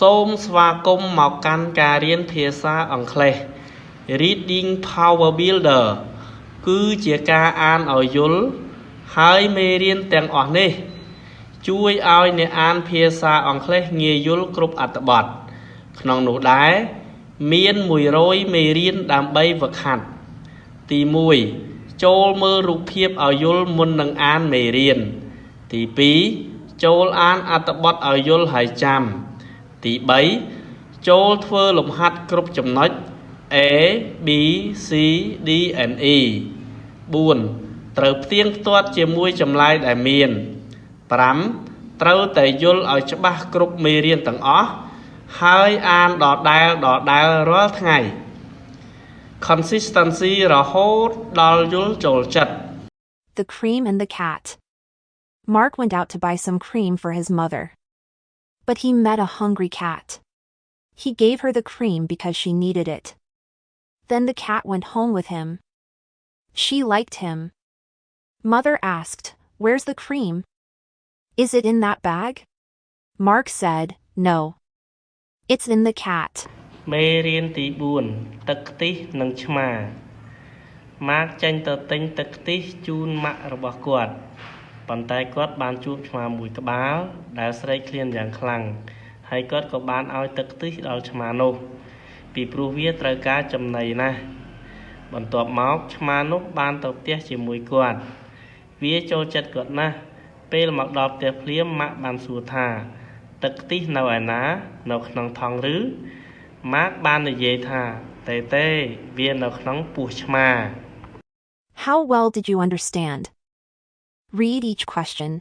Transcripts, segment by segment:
សូមស្វាគមន៍មកកាន់ការរៀនភាសាអង់គ្លេស Reading Power Builder គឺជាការអានឲ្យយល់ហើយមេរៀនទាំងអស់នេះជួយឲ្យអ្នកអានភាសាអង់គ្លេសងាយយល់គ្រប់អត្ថបទក្នុងនោះដែរមាន100មេរៀនដើម្បីហ្វឹកហាត់ទី1ចូលមើលរូបភាពឲ្យយល់មុននឹងអានមេរៀនទី2ចូលអានអត្ថបទឲ្យយល់ហើយចាំទី3ចូលធ្វើលំហាត់គ្រប់ចំណុច A B C D and E 4ត្រូវផ្ទៀងផ្ទាត់ជាមួយចម្លើយដែលមាន5ត្រូវតែយល់ឲ្យច្បាស់គ្រប់មេរៀនទាំងអស់ហើយអានដដែលរាល់ថ្ងៃ Consistency រហូតដល់យល់ចូលចិត្ត The Cream and the Cat. Mark went out to buy some cream for his mother. But he met a hungry cat. He gave her the cream because she needed it. Then the cat went home with him. She liked him. Mother asked, "Where's the cream? Is it in that bag?" Mark said, "No. It's in the cat." មេរៀនទី4ទឹកខ្ទិះនិងឆ្មាម៉ាកចេញទៅទិញទឹកខ្ទិះជូនម៉ាក់របស់គាត់ប៉ុន្តែគាត់បានជួបឆ្មាមួយក្បាលដែលស្រែកឃ្លានយ៉ាងខ្លាំងហើយគាត់ក៏បានឲ្យទឹកខ្ទិះដល់ឆ្មានោះពីព្រោះវាត្រូវការចំណីណាស់បន្ទាប់មកឆ្មានោះបានទៅផ្ទះជាមួយគាត់វាចូលចិត្តគាត់ណាស់ពេលមកដល់ផ្ទះភ្លាមម៉ាក់បានសួរថាទឹកខ្ទិះនៅឯណានៅក្នុងថង់ឬម៉ាក់បាននិយាយថាទេវានៅក្នុងពោះឆ្មា How well did you understand? Read each question.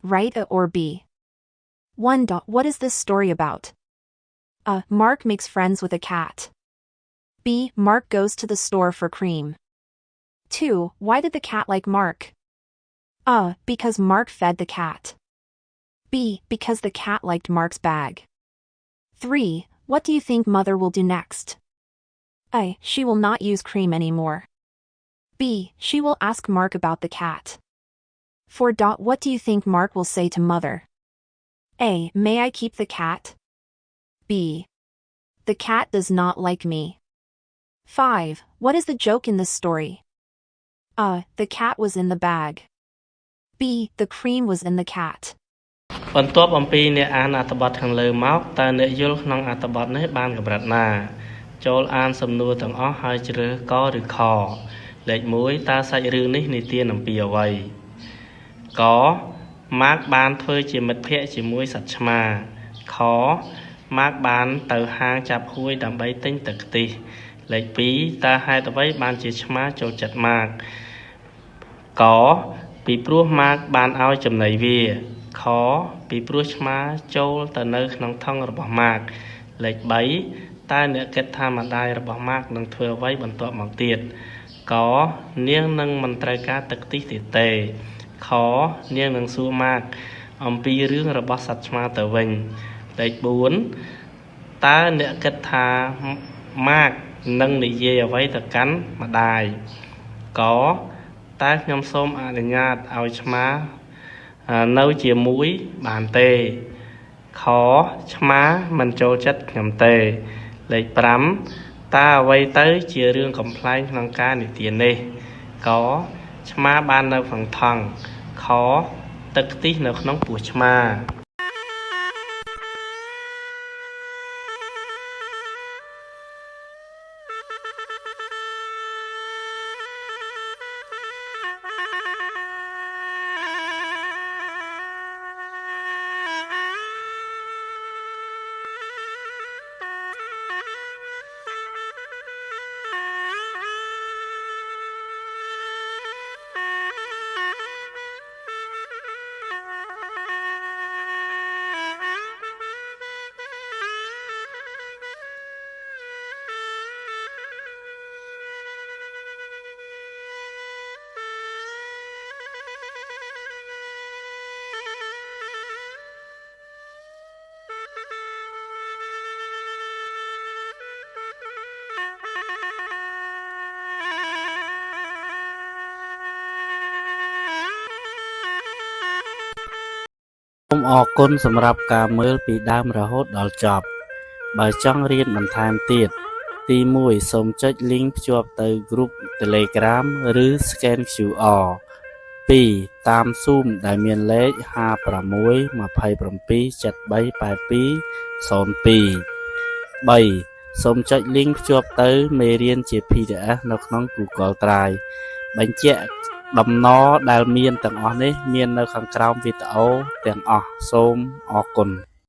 Write A or B. 1. What is this story about? A. Mark makes friends with a cat. B. Mark goes to the store for cream. 2. Why did the cat like Mark? A. Because Mark fed the cat. B. Because the cat liked Mark's bag. 3. What do you think Mother will do next? A. She will not use cream anymore. B. She will ask Mark about the cat. 4. What do you think Mark will say to Mother? A. May I keep the cat? B. The cat does not like me. 5. What is the joke in this story? A. The cat was in the bag. B. The cream was in the cat. បន្ទាប់អំពីអ្នកអានអត្ថបទខាងលើមកតើអ្នកយល់ក្នុងអត្ថបទនេះបានកម្រិតណាចូលអានសំណួរទាំងអស់ហើយជ្រើសកឬខលេខ1តើសាច់រឿងនេះនិទានអំពីអ្វីកម៉ាកបានធ្វើជាមិត្តភក្តិជាមួយសត្វឆ្មាខម៉ាកបានទៅហាងចាប់ហួយដើម្បីទិញទឹកខ្ទិះលេខ2តើហេតុអ្វីបានជាឆ្មាចូលចិត្តម៉ាកកពីព្រោះម៉ាកបានឲ្យចំណីវាខពីព្រោះឆ្មាចូលទៅនៅក្នុងថង់របស់ម៉ាកលេខ3តើអ្នកគិតថាម្ដាយរបស់ម៉ាកនឹងធ្វើអ្វីបន្ទាប់មកទៀតកនាងនឹងមិនត្រូវការទឹកខ្ទិះទេខនាងនឹងសួរម៉ាកអំពីរឿងរបស់សត្វឆ្មាទៅវិញលេខ4តើអ្នកគិតថាម៉ាកនឹងនិយាយអ្វីទៅកាន់ម្ដាយកតើខ្ញុំសូមអនុញ្ញាតឲ្យឆ្មានៅជាមួយបានទេខឆ្មាមិនចូលចិត្តខ្ញុំទេលេខ5តើអ្វីទៅជារឿងកំប្លែងក្នុងការនិទាននេះកឆ្មាបាននៅក្នុងថង់ខទឹកខ្ទិះនៅក្នុងពោះឆ្មា អរគុណសម្រាប់ការមើលពីដើមរហូតដល់ចប់បើចង់រៀនបន្ថែមទៀតទី1សូមចុច link ភ្ជាប់ទៅ group Telegram ឬ scan QR 2តាម Zoom ដែលមានលេខ 5627738202 3សូមចុច link ភ្ជាប់ទៅមេរៀនជា PDF នៅក្នុង Google Drive បញ្ជាក់ដំណរដែលមានទាំងអស់នេះមាននៅខាងក្រោមវីដេអូទាំងអស់សូមអរគុណ